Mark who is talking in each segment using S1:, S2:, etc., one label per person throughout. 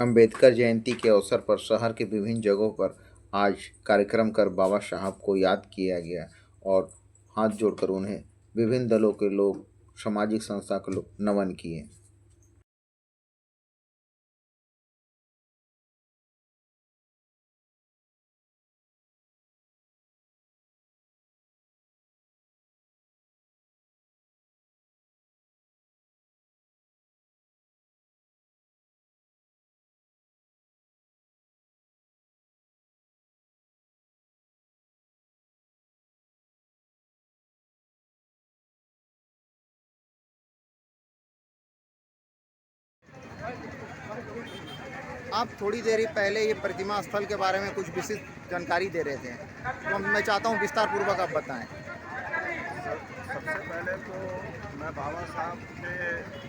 S1: अंबेडकर जयंती के अवसर पर शहर के विभिन्न जगहों पर आज कार्यक्रम कर बाबा साहब को याद किया गया और हाथ जोड़कर उन्हें विभिन्न दलों के लोग, सामाजिक संस्था के लोग नमन किए।
S2: आप थोड़ी देर ही पहले ये प्रतिमा स्थल के बारे में कुछ विशिष्ट जानकारी दे रहे थे, तो मैं चाहता हूँ विस्तार पूर्वक आप बताएं।
S3: सबसे पहले तो मैं बाबा साहब के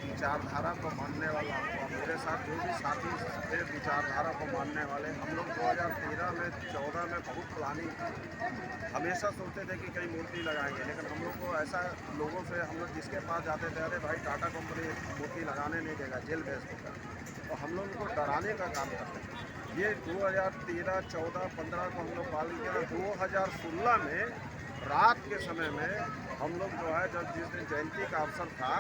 S3: विचारधारा को मानने वाला हूँ और मेरे साथ जो भी साथी थे विचारधारा को मानने वाले, हम लोग 2013 में 14 में बहुत प्लानिंग की। हमेशा सोचते थे कि कई मूर्ति लगाएंगे, लेकिन हम लोग को ऐसा लोगों से हम लोग जिसके पास जाते थे, अरे भाई टाटा कंपनी मूर्ति लगाने नहीं देगा, जेल भेज देगा, तो हम लोग को डराने का काम करते थे। ये 2013, 14, 15 को हम लोग पालन किया। 2016 में रात के समय में हम लोग जो है जब जिस दिन जयंती का अवसर था,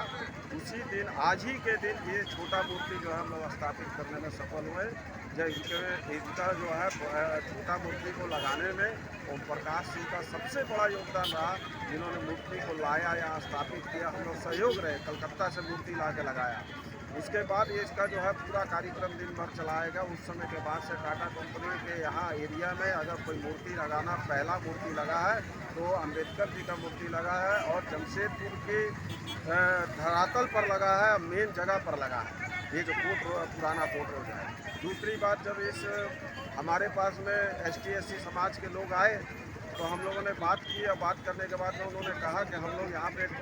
S3: उसी दिन आज ही के दिन ये छोटा मूर्ति जो है हम लोग स्थापित करने में सफल हुए। जब इनका जो है छोटा मूर्ति को लगाने में ओम प्रकाश सिंह का सबसे बड़ा योगदान रहा, जिन्होंने मूर्ति को लाया यहाँ स्थापित किया। हम लोग सहयोग रहे, कलकत्ता से मूर्ति ला के लगाया। उसके बाद ये इसका जो है पूरा कार्यक्रम दिन भर चलाएगा। उस समय के बाद से टाटा कंपनी के यहाँ एरिया में अगर कोई मूर्ति लगाना, पहला मूर्ति लगा है तो अम्बेडकर जी का मूर्ति लगा है और जमशेदपुर के धरातल पर लगा है, मेन जगह पर लगा है, ये जो पुराना कोर्ट रोड है। दूसरी बात, जब इस हमारे पास में ST/SC समाज के लोग आए तो हम लोगों ने बात की और बात करने के बाद में उन्होंने कहा कि हम लोग यहाँ पे एक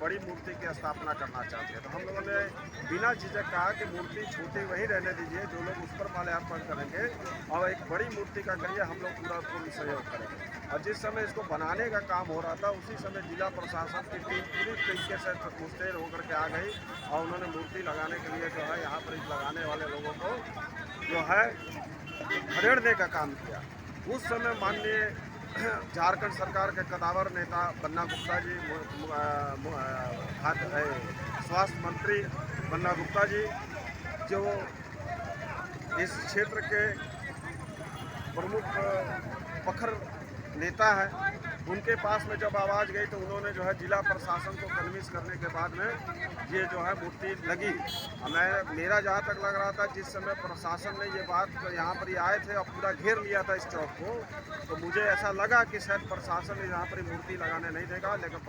S3: बड़ी मूर्ति की स्थापना करना चाहते हैं। तो हम लोगों ने बिना झिझक कहा कि मूर्ति छोटी वहीं रहने दीजिए, जो लोग उस पर माल्यार्पण करेंगे, और एक बड़ी मूर्ति का करिए, हम लोग पूर्ण सहयोग करेंगे। और जिस समय इसको बनाने का काम हो रहा था, उसी समय जिला प्रशासन की टीम पूरी तरीके से मुस्तैद होकर के आ गई और उन्होंने मूर्ति लगाने के लिए जो है यहाँ पर लगाने वाले लोगों को जो है खदेड़ने का काम किया। उस समय माननीय झारखंड सरकार के कदावर नेता बन्ना गुप्ता जी, स्वास्थ्य मंत्री बन्ना गुप्ता जी, जो इस क्षेत्र के प्रमुख प्रखर नेता है, उनके पास में जब आवाज़ गई तो उन्होंने जो है जिला प्रशासन को कन्विंस करने के बाद में ये जो है मूर्ति लगी। मेरा जहाँ तक लग रहा था, जिस समय प्रशासन ने ये बात यहाँ पर आए थे और पूरा घेर लिया था इस चौक को, तो मुझे ऐसा लगा कि शायद प्रशासन यहाँ पर मूर्ति लगाने नहीं देगा। लेकिन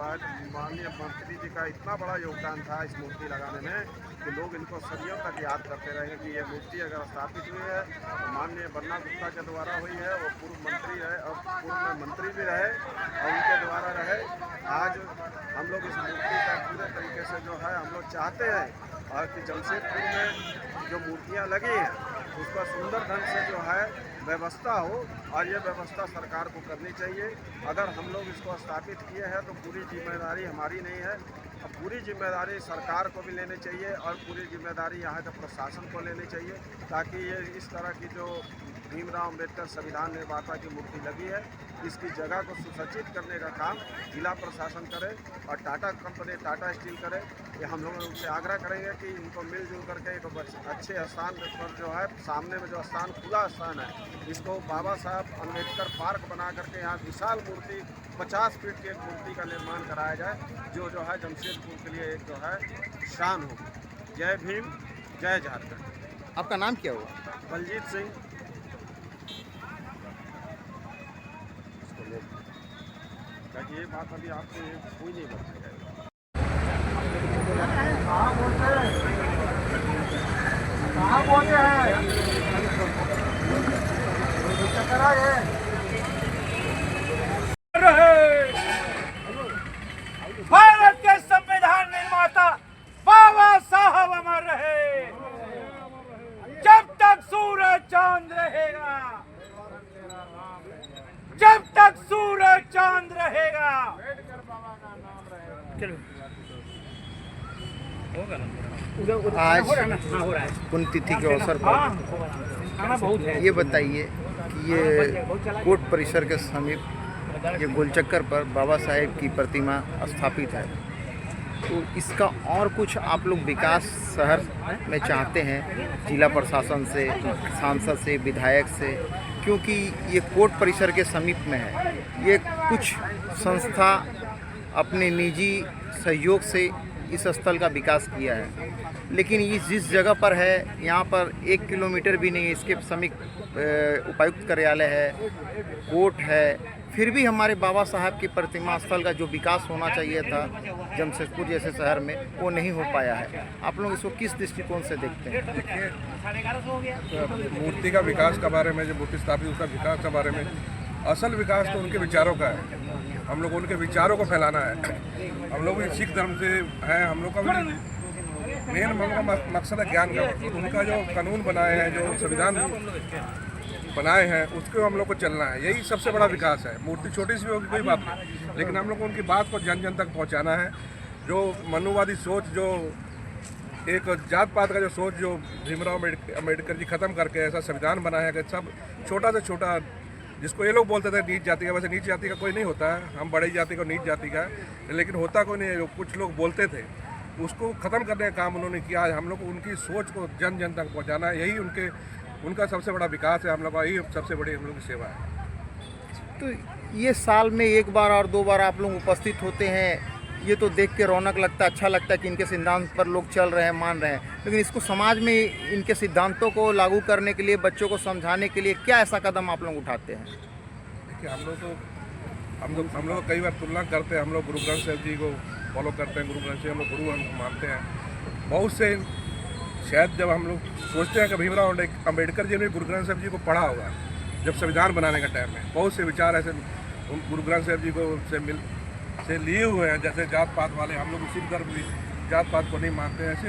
S3: माननीय मंत्री जी का इतना बड़ा योगदान था इस मूर्ति लगाने में कि लोग इनको सदियों तक याद करते रहेंगे कि ये मूर्ति अगर स्थापित हुई है तो माननीय बन्ना गुप्ता के द्वारा हुई है। वो पूर्व मंत्री है और पूर्व मंत्री भी रहे और उनके द्वारा रहे। आज हम लोग इस मूर्ति का पूरे तरीके से जो है हम लोग चाहते हैं और कि जमशेदपुर में जो मूर्तियाँ लगी हैं उसका सुंदर ढंग से जो है व्यवस्था हो, और ये व्यवस्था सरकार को करनी चाहिए। अगर हम लोग इसको स्थापित किए हैं तो पूरी जिम्मेदारी हमारी नहीं है, पूरी जिम्मेदारी सरकार को भी लेनी चाहिए और पूरी जिम्मेदारी यहाँ के प्रशासन को लेनी चाहिए, ताकि ये इस तरह की जो भीमराव अम्बेडकर संविधान निर्माता की मूर्ति लगी है, इसकी जगह को सुसज्जित करने का काम जिला प्रशासन करे और टाटा कंपनी, टाटा स्टील करे। ये हम लोग उनसे आग्रह करेंगे कि इनको मिलजुल करके एक अच्छे स्थान पर जो है सामने में जो स्थान, खुला स्थान है, इसको बाबा साहब अम्बेडकर पार्क बना करके यहाँ विशाल मूर्ति 50 फीट की एक मूर्ति का निर्माण कराया जाए, जो है जमशेदपुर के लिए एक जो है शान हो। जय भीम, जय झारखंड।
S2: आपका नाम क्या हुआ?
S3: बलजीत सिंह। ये बात अभी आपसे कोई नहीं बताएगा। कहाँ बोलते हैं
S4: भारत के संविधान निर्माता बाबा साहब अमर रहे। जब तक सूरज चांद रहेगा, जब तक सूरज चांद रहेगा। चलो
S2: आज पुण्यतिथि के अवसर पर ये बताइए कि ये कोर्ट परिसर के समीप ये गोलचक्कर पर बाबा साहेब की प्रतिमा स्थापित है, तो इसका और कुछ आप लोग विकास शहर में चाहते हैं जिला प्रशासन से, सांसद से, विधायक से, क्योंकि ये कोर्ट परिसर के समीप में है। ये कुछ संस्था अपने निजी सहयोग से इस स्थल का विकास किया है, लेकिन ये जिस जगह पर है यहाँ पर 1 किलोमीटर भी नहीं, इसके समीप उपायुक्त कार्यालय है, कोर्ट है, फिर भी हमारे बाबा साहब की प्रतिमा स्थल का जो विकास होना चाहिए था जमशेदपुर जैसे शहर में, वो नहीं हो पाया है। आप लोग इसको किस दृष्टिकोण से देखते हैं?
S5: देखिए, मूर्ति का विकास के बारे में, जो मूर्ति स्थापित उसका विकास के बारे में, असल विकास तो उनके विचारों का है। हम लोग उनके विचारों को फैलाना है। हम लोग भी सिख धर्म से हैं, हम लोग का भी मेन मकसद है ज्ञान का। उनका जो कानून बनाए हैं, जो संविधान बनाए हैं, उसको हम लोग को चलना है। यही सबसे बड़ा विकास है। मूर्ति छोटी सी होगी कोई बात नहीं, लेकिन हम लोग को उनकी बात को जन जन तक पहुंचाना है। जो मनुवादी सोच, जो एक जात पात का जो सोच जो भीमराव अम्बेडकर जी ख़त्म करके ऐसा संविधान बनाया है कि सब छोटा से छोटा, जिसको ये लोग बोलते थे नीच जाति का, वैसे नीच जाति का कोई नहीं होता है। हम बड़ी जाति को नीच जाति का, लेकिन होता कोई नहीं है। जो कुछ लोग बोलते थे उसको ख़त्म करने का काम उन्होंने किया है। हम लोग को उनकी सोच को जन जन तक पहुँचाना है। यही उनका सबसे बड़ा विकास है। हम लोग का यही सबसे बड़ी हम लोग की सेवा है।
S2: तो ये साल में 1 बार और 2 बार आप लोग उपस्थित होते हैं, ये तो देख के रौनक लगता है, अच्छा लगता है कि इनके सिद्धांत पर लोग चल रहे हैं, मान रहे हैं, लेकिन इसको समाज में इनके सिद्धांतों को लागू करने के लिए, बच्चों को समझाने के लिए क्या ऐसा कदम आप लोग उठाते हैं?
S5: देखिए, हम लोग कई बार तुलना करते हैं। हम लोग गुरु ग्रंथ साहिब जी को फॉलो करते हैं। गुरु ग्रंथ साहिब हम लोग गुरु हम मानते हैं। बहुत से शायद जब हम लोग सोचते हैं कि भीमराव अम्बेडकर जी ने गुरु ग्रंथ साहिब जी को पढ़ा होगा, जब संविधान बनाने का टाइम में बहुत से विचार ऐसे गुरु ग्रंथ साहिब जी को से लिए हुए हैं। जैसे जात पात वाले, हम लोग सिख धर्म भी जात पात को नहीं मानते हैं। ऐसे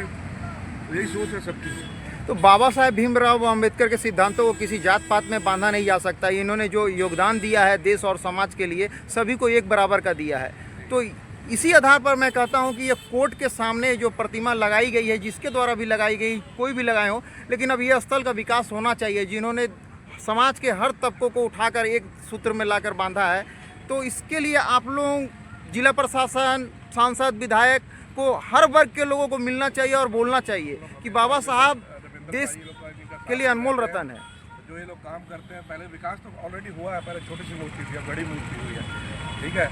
S5: यही सोच है सबकी।
S2: तो बाबा साहेब भीमराव अम्बेडकर के सिद्धांतों को किसी जात पात में बांधा नहीं जा सकता। इन्होंने जो योगदान दिया है देश और समाज के लिए, सभी को एक बराबर का दिया है। तो इसी आधार पर मैं कहता हूं कि ये कोर्ट के सामने जो प्रतिमा लगाई गई है, जिसके द्वारा भी लगाई गई, कोई भी लगाए हो, लेकिन अब ये स्थल का विकास होना चाहिए, जिन्होंने समाज के हर तबकों को उठाकर एक सूत्र में लाकर बांधा है। तो इसके लिए आप लोग जिला प्रशासन, सांसद, विधायक को, हर वर्ग के लोगों को मिलना चाहिए और बोलना चाहिए कि बाबा साहब देश के लिए अनमोल रतन है।
S5: जो ये लोग काम करते हैं, पहले विकास तो ऑलरेडी हुआ है। पहले छोटी सी मूर्ति थी, अब बड़ी मूर्ति हुई है, ठीक है।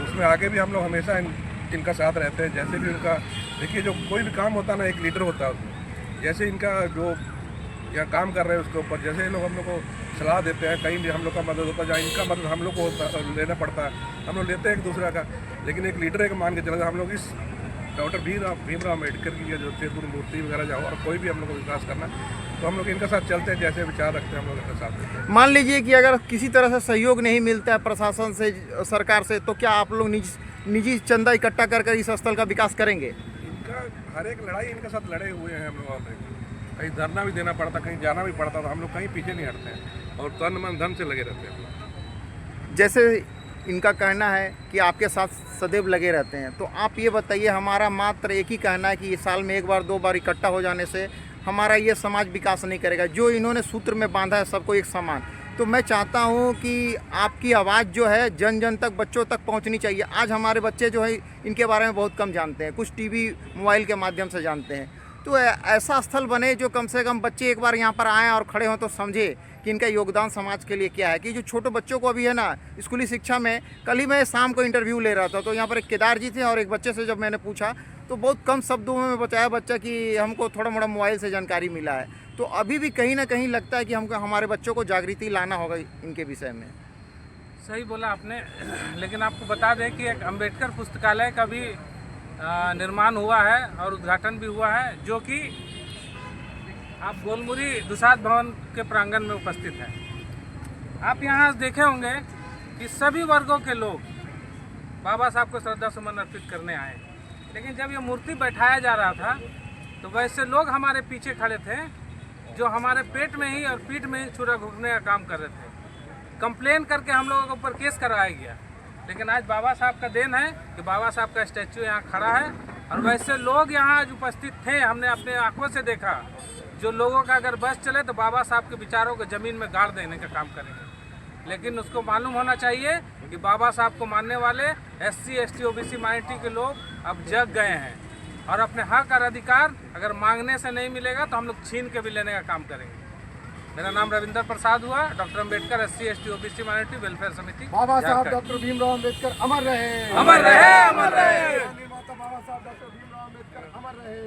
S5: उसमें आगे भी हम लोग हमेशा इनका साथ रहते हैं। जैसे भी उनका, देखिए, जो कोई भी काम होता है ना, एक लीडर होता है उसमें। जैसे इनका जो यहाँ काम कर रहे हैं उसके ऊपर, जैसे ये लोग हम लोग को सलाह देते हैं, कहीं भी हम लोग का मदद होता है, जहाँ इनका मदद हम लोग को लेना पड़ता है, हम लोग लेते हैं एक दूसरे का। लेकिन एक लीडर एक मान के चलते, हम लोग इस डॉक्टर भीमराव अम्बेडकर की जो पूरी मूर्ति वगैरह जाओ, और कोई भी हम लोग को विकास करना, तो हम लोग इनके साथ चलते हैं। जैसे विचार रखते हैं हम लोग इनके साथ देते हैं।
S2: मान लीजिए कि अगर किसी तरह से सहयोग नहीं मिलता है प्रशासन से, सरकार से, तो क्या आप लोग निजी चंदा इकट्ठा कर इस स्थल का विकास करेंगे?
S5: इनका हर एक लड़ाई इनके साथ लड़े हुए हैं हम लोग ऑलरेडी। कहीं धरना भी देना पड़ता, कहीं जाना भी पड़ता, तो हम लोग कहीं पीछे नहीं हटते हैं और तन मन धन से लगे रहते हैं।
S2: जैसे इनका कहना है कि आपके साथ सदैव लगे रहते हैं, तो आप ये बताइए, हमारा मात्र एक ही कहना है कि ये साल में 1 बार 2 बार इकट्ठा हो जाने से हमारा ये समाज विकास नहीं करेगा। जो इन्होंने सूत्र में बांधा है सबको एक समान, तो मैं चाहता हूँ कि आपकी आवाज़ जो है जन जन तक, बच्चों तक पहुँचनी चाहिए। आज हमारे बच्चे जो है इनके बारे में बहुत कम जानते हैं, कुछ टीवी मोबाइल के माध्यम से जानते हैं। तो ऐसा स्थल बने जो कम से कम बच्चे एक बार यहाँ पर आएँ और खड़े हों तो समझे कि इनका योगदान समाज के लिए क्या है। कि जो छोटे बच्चों को अभी है ना स्कूली शिक्षा में, कल ही मैं शाम को इंटरव्यू ले रहा था, तो यहाँ पर एक केदार जी थे और एक बच्चे से जब मैंने पूछा तो बहुत कम शब्दों में बताया बच्चा कि हमको थोड़ा मोड़ा मोबाइल से जानकारी मिला है। तो अभी भी कहीं ना कहीं लगता है कि हमको हमारे बच्चों को जागृति लाना होगा इनके विषय में।
S6: सही बोला आपने, लेकिन आपको बता दें कि एक अम्बेडकर पुस्तकालय का भी निर्माण हुआ है और उद्घाटन भी हुआ है, जो कि आप गोलमुरी दुसाध भवन के प्रांगण में उपस्थित हैं। आप यहाँ देखे होंगे कि सभी वर्गों के लोग बाबा साहब को श्रद्धा सुमन अर्पित करने आए, लेकिन जब ये मूर्ति बैठाया जा रहा था तो वैसे लोग हमारे पीछे खड़े थे जो हमारे पेट में ही और पीठ में ही छुरा घुटने का काम कर रहे थे। कंप्लेन करके हम लोगों के ऊपर केस करवाया गया, लेकिन आज बाबा साहब का देन है कि बाबा साहब का स्टैचू यहाँ खड़ा है और वैसे लोग यहाँ आज उपस्थित थे, हमने अपने आंखों से देखा। जो लोगों का अगर बस चले तो बाबा साहब के विचारों को ज़मीन में गाड़ देने का काम करेंगे। लेकिन उसको मालूम होना चाहिए कि बाबा साहब को मानने वाले SC ST OBC माइनॉरिटी के लोग अब जग गए हैं और अपने हक और अधिकार अगर मांगने से नहीं मिलेगा तो हम लोग छीन के भी लेने का काम करेंगे। मेरा नाम रविंदर प्रसाद हुआ, doctor Ambedkar SC ST OBC minority welfare समिति।
S4: बाबा साहब डॉक्टर भीमराव अम्बेडकर अमर रहे,
S6: अमर रहे, अमर रहे।
S4: बाबा साहब डॉक्टर भीमराव अम्बेडकर अमर रहे।